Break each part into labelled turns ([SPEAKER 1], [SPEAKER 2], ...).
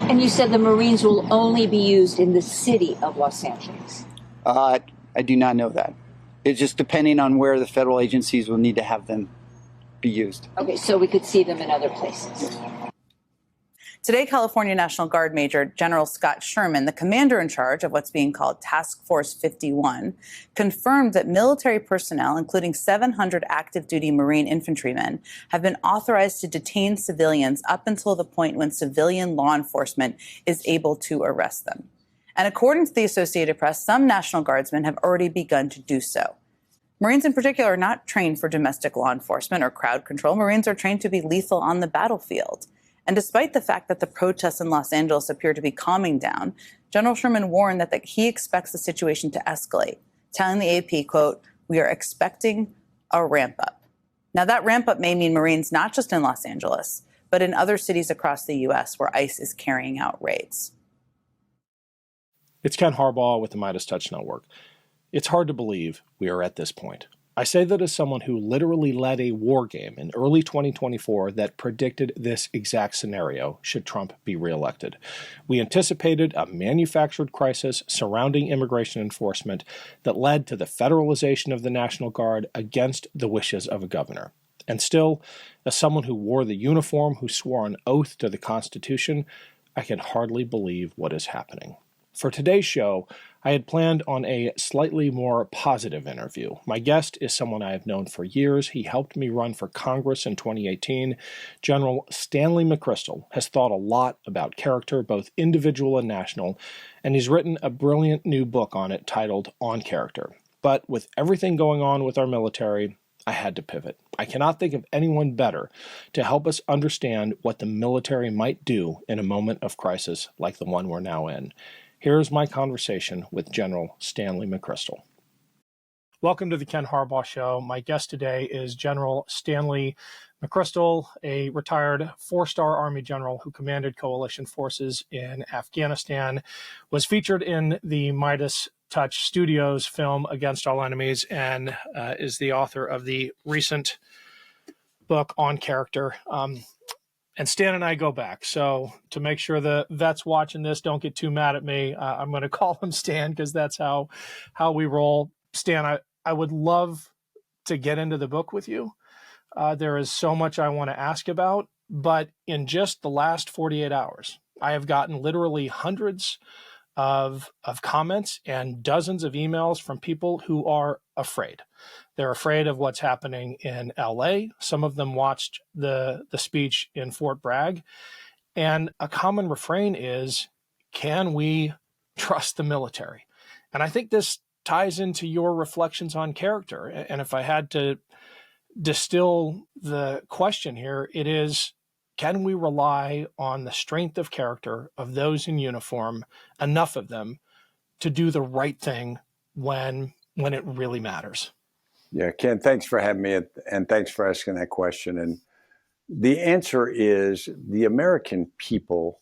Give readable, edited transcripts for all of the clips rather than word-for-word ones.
[SPEAKER 1] And you said the Marines will only be used in the city of Los Angeles.
[SPEAKER 2] I do not know that. It's just depending on where the federal agencies will need to have them be used.
[SPEAKER 1] Okay, so we could see them in other places.
[SPEAKER 3] Today, California National Guard Major General Scott Sherman, the commander in charge of what's being called Task Force 51, confirmed that military personnel, including 700 active duty Marine infantrymen, have been authorized to detain civilians up until the point when civilian law enforcement is able to arrest them. And according to the Associated Press, some National Guardsmen have already begun to do so. Marines in particular are not trained for domestic law enforcement or crowd control. Marines are trained to be lethal on the battlefield. And despite the fact that the protests in Los Angeles appear to be calming down, General Sherman warned that he expects the situation to escalate, telling the AP, quote, "We are expecting a ramp up." Now, that ramp up may mean Marines not just in Los Angeles, but in other cities across the U.S. where ICE is carrying out raids.
[SPEAKER 4] It's Ken Harbaugh with the Midas Touch Network. It's hard to believe we are at this point. I say that as someone who literally led a war game in early 2024 that predicted this exact scenario should Trump be reelected. We anticipated a manufactured crisis surrounding immigration enforcement that led to the federalization of the National Guard against the wishes of a governor. And still, as someone who wore the uniform, who swore an oath to the Constitution, I can hardly believe what is happening. For today's show, I had planned on a slightly more positive interview. My guest is someone I have known for years. He helped me run for Congress in 2018. General Stanley McChrystal has thought a lot about character, both individual and national, and he's written a brilliant new book on it titled On Character. But with everything going on with our military, I had to pivot. I cannot think of anyone better to help us understand what the military might do in a moment of crisis like the one we're now in. Here's my conversation with General Stanley McChrystal. Welcome to the Ken Harbaugh Show. My guest today is General Stanley McChrystal, a retired four-star Army general who commanded coalition forces in Afghanistan, was featured in the Midas Touch Studios film Against All Enemies, and is the author of the recent book On Character. And Stan and I go back. So to make sure the vets watching this don't get too mad at me, I'm going to call him Stan because that's how we roll. Stan, I would love to get into the book with you. There is so much I want to ask about, but in just the last 48 hours, I have gotten literally hundreds of comments and dozens of emails from people who are afraid. They're afraid of what's happening in LA. Some of them watched the speech in Fort Bragg. And a common refrain is, can we trust the military? And I think this ties into your reflections on character. And if I had to distill the question here, it is, can we rely on the strength of character of those in uniform, enough of them, to do the right thing when it really matters?
[SPEAKER 5] Yeah, Ken, thanks for having me, and thanks for asking that question. And the answer is the American people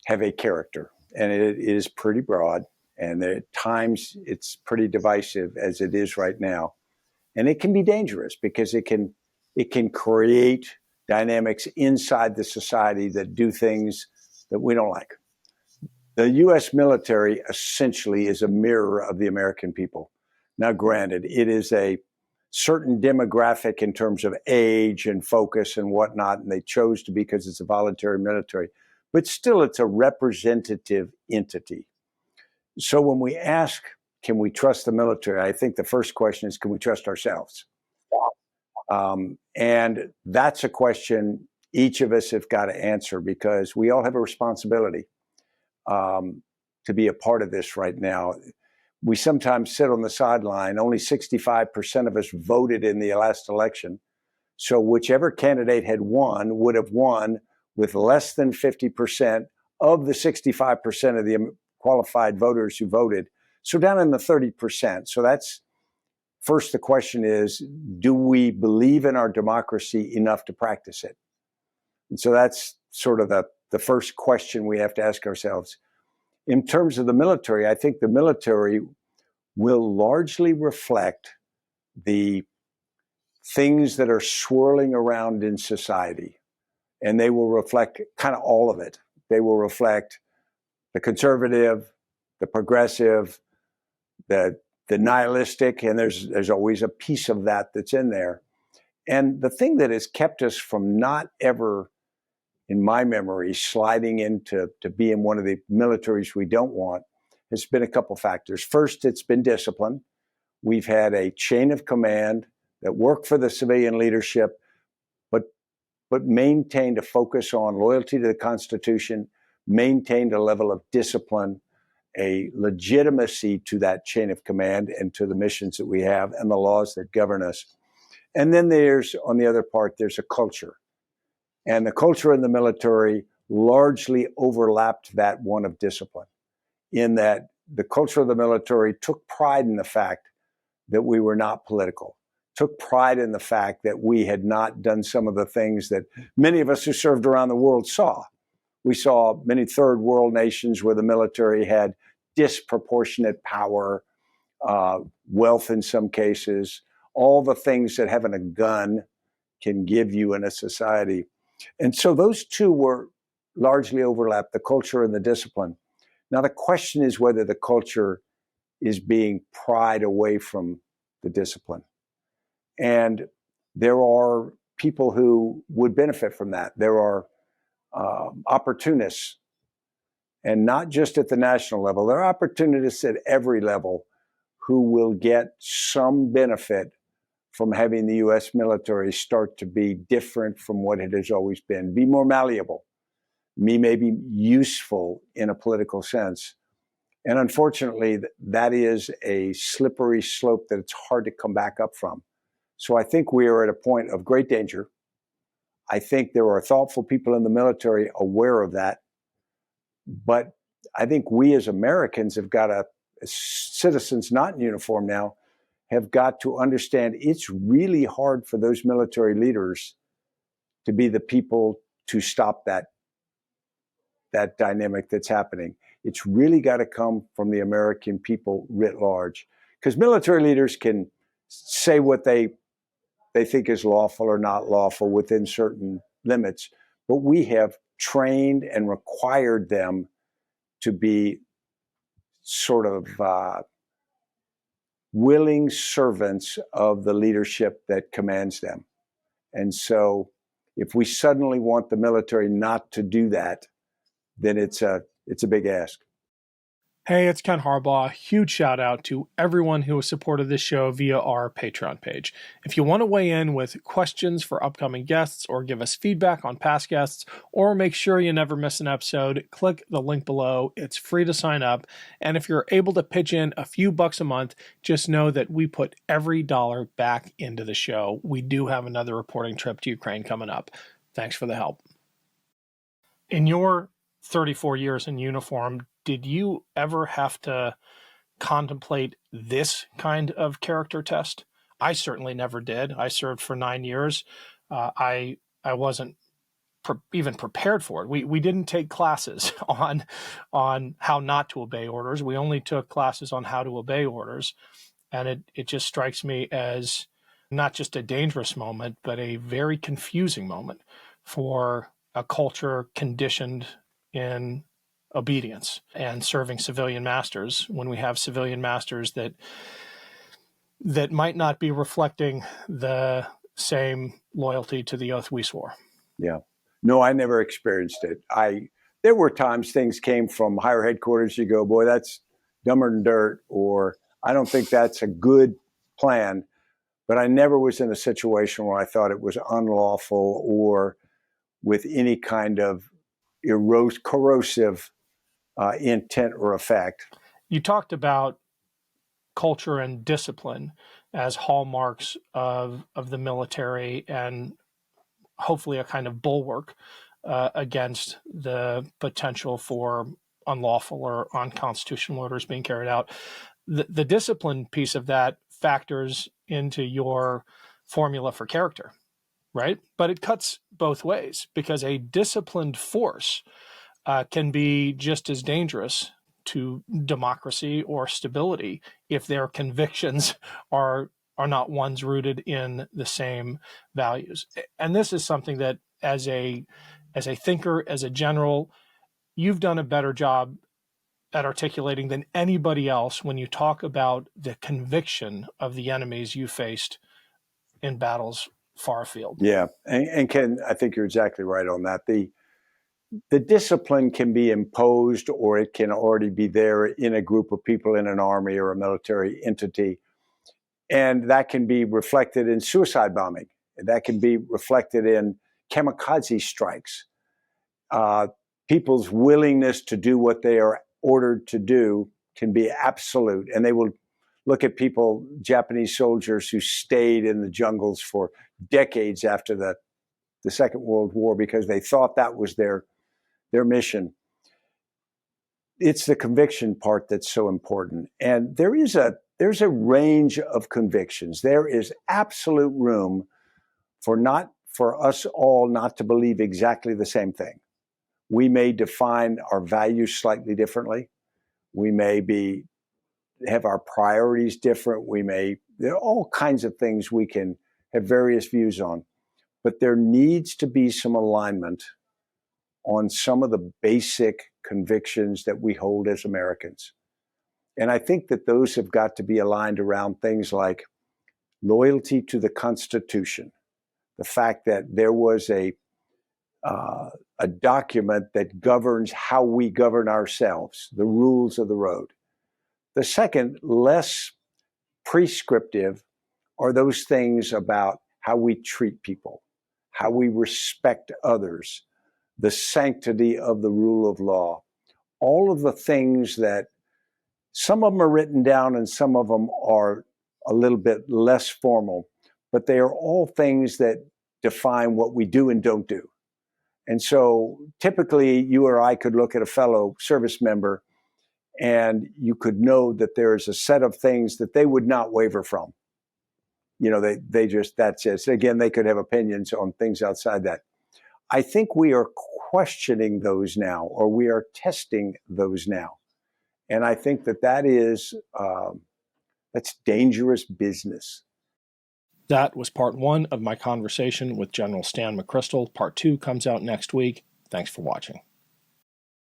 [SPEAKER 5] have a character, and it is pretty broad, and at times it's pretty divisive as it is right now. And it can be dangerous because it can create dynamics inside the society that do things that we don't like. The U.S. military essentially is a mirror of the American people. Now, granted, it is a certain demographic in terms of age and focus and whatnot, and they chose to because it's a voluntary military, but still it's a representative entity. So when we ask, can we trust the military? I think the first question is, can we trust ourselves? And that's a question each of us have got to answer because we all have a responsibility to be a part of this right now. We sometimes sit on the sideline. Only 65% of us voted in the last election. So whichever candidate had won would have won with less than 50% of the 65% of the qualified voters who voted. So down in the 30%. So that's first, the question is, do we believe in our democracy enough to practice it? And so that's sort of the first question we have to ask ourselves. In terms of the military, I think the military will largely reflect the things that are swirling around in society, and they will reflect kind of all of it. They will reflect the conservative, the progressive, the nihilistic, and there's always a piece of that that's in there. And the thing that has kept us from not ever, in my memory, sliding into being one of the militaries we don't want has been a couple factors. First, it's been discipline. We've had a chain of command that worked for the civilian leadership, but maintained a focus on loyalty to the Constitution, maintained a level of discipline, a legitimacy to that chain of command and to the missions that we have and the laws that govern us. And then there's, on the other part, there's a culture. And the culture in the military largely overlapped that one of discipline, in that the culture of the military took pride in the fact that we were not political, took pride in the fact that we had not done some of the things that many of us who served around the world saw. We saw many third world nations where the military had disproportionate power, wealth in some cases, all the things that having a gun can give you in a society. And so those two were largely overlapped, the culture and the discipline. Now the question is whether the culture is being pried away from the discipline. And there are people who would benefit from that. There are opportunists, and not just at the national level. There are opportunists at every level who will get some benefit from having the U.S. military start to be different from what it has always been, be more malleable, maybe useful in a political sense. And unfortunately, that is a slippery slope that it's hard to come back up from. So I think we are at a point of great danger. I think there are thoughtful people in the military aware of that. But I think we as Americans have got to, as citizens not in uniform now, have got to understand it's really hard for those military leaders to be the people to stop that dynamic that's happening. It's really got to come from the American people writ large. Because military leaders can say what they think is lawful or not lawful within certain limits, but we have trained and required them to be sort of willing servants of the leadership that commands them. And so if we suddenly want the military not to do that, then it's a big ask.
[SPEAKER 4] Hey, it's Ken Harbaugh. Huge shout out to everyone who has supported this show via our Patreon page. If you want to weigh in with questions for upcoming guests or give us feedback on past guests or make sure you never miss an episode, click the link below. It's free to sign up. And if you're able to pitch in a few bucks a month, just know that we put every dollar back into the show. We do have another reporting trip to Ukraine coming up. Thanks for the help. In your 34 years in uniform, did you ever have to contemplate this kind of character test? I certainly never did. I served for 9 years. I wasn't even prepared for it. We didn't take classes on how not to obey orders. We only took classes on how to obey orders. And it just strikes me as not just a dangerous moment, but a very confusing moment for a culture conditioned in obedience and serving civilian masters when we have civilian masters that might not be reflecting the same loyalty to the oath we swore.
[SPEAKER 5] Yeah. No, I never experienced it. There were times things came from higher headquarters. You go, boy, that's dumber than dirt, or I don't think that's a good plan. But I never was in a situation where I thought it was unlawful or with any kind of corrosive intent or effect.
[SPEAKER 4] You talked about culture and discipline as hallmarks of the military and hopefully a kind of bulwark against the potential for unlawful or unconstitutional orders being carried out. The discipline piece of that factors into your formula for character, right? But it cuts both ways because a disciplined force can be just as dangerous to democracy or stability if their convictions are not ones rooted in the same values. And this is something that as a thinker, as a general, you've done a better job at articulating than anybody else when you talk about the conviction of the enemies you faced in battles far afield.
[SPEAKER 5] Yeah, and Ken, I think you're exactly right on that. The discipline can be imposed, or it can already be there in a group of people in an army or a military entity. And that can be reflected in suicide bombing. That can be reflected in kamikaze strikes. People's willingness to do what they are ordered to do can be absolute. And they will look at people, Japanese soldiers who stayed in the jungles for decades after the Second World War because they thought that was their mission. It's the conviction part that's so important. And there's a range of convictions. There is absolute room for us all not to believe exactly the same thing. We may define our values slightly differently. We may have our priorities different. There are all kinds of things we can have various views on, but there needs to be some alignment on some of the basic convictions that we hold as Americans. And I think that those have got to be aligned around things like loyalty to the Constitution, the fact that there was a document that governs how we govern ourselves, the rules of the road. The second, less prescriptive, are those things about how we treat people, how we respect others, the sanctity of the rule of law, all of the things that some of them are written down and some of them are a little bit less formal, but they are all things that define what we do and don't do. And so typically you or I could look at a fellow service member and you could know that there is a set of things that they would not waver from. You know, that's it. So again, they could have opinions on things outside that. I think we are questioning those now, or we are testing those now. And I think that's dangerous business.
[SPEAKER 4] That was part 1 of my conversation with General Stan McChrystal. Part 2 comes out next week. Thanks for watching.